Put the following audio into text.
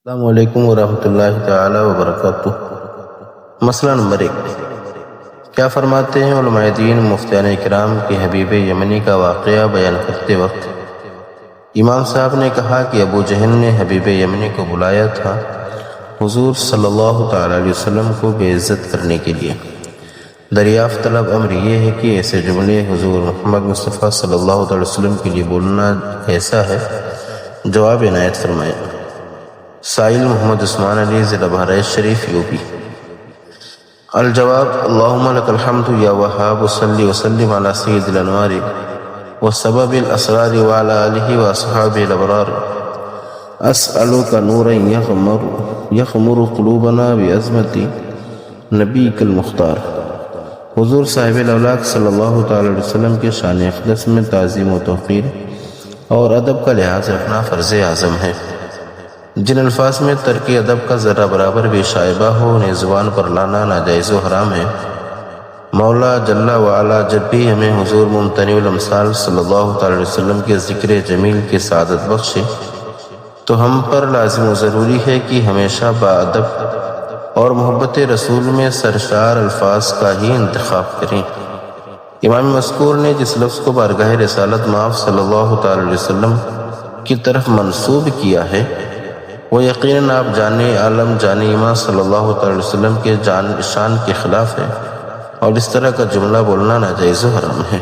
السلام علیکم ورحمۃ اللہ تعالی وبرکاتہ۔ مسئلہ نمبر 1، کیا فرماتے ہیں علماء دین مفتیان کرام کہ حبیب یمنی کا واقعہ بیان کرتے وقت امام صاحب نے کہا کہ ابو جہل نے حبیب یمنی کو بلایا تھا حضور صلی اللہ تعالی علیہ وسلم کو بے عزت کرنے کے لیے۔ دریافت طلب امر یہ ہے کہ ایسے جملے حضور محمد مصطفیٰ صلی اللہ تعالی وسلم کے لیے بولنا ایسا ہے؟ جواب عنایت فرمائیں۔ سائل محمد عثمان علی، ضلع بہرائچ شریف، یوپی۔ الجواب: اللہم لک الحمد یا وہاب، صلی وسلم علی سید الانوار وسبب الاسرار وعلی آلہ واصحابہ الابرار، اسألک نورا یغمر قلوبنا بعظمت نبیک المختار۔ حضور صاحب الاولاق صلی اللہ تعالی علیہ وسلم کے شان اقدس میں تعظیم و توقیر اور ادب کا لحاظ رکھنا فرض اعظم ہے۔ جن الفاظ میں ترک ادب کا ذرہ برابر بھی شائبہ ہو انہیں زبان پر لانا ناجائز و حرام ہے۔ مولا جل وعلا جب بھی ہمیں حضور ممتنع الامثال صلی اللہ تعالی علیہ وسلم کے ذکر جمیل کی سعادت بخشے تو ہم پر لازم و ضروری ہے کہ ہمیشہ باادب اور محبت رسول میں سرشار الفاظ کا ہی انتخاب کریں۔ امام مذکور نے جس لفظ کو بارگاہ رسالت مآب صلی اللہ تعالی علیہ وسلم کی طرف منسوب کیا ہے وہ یقیناً آپ جانے عالم جانے امام صلی اللہ تعالی وسلم کے شان کے خلاف ہے، اور اس طرح کا جملہ بولنا ناجائز و حرام ہے۔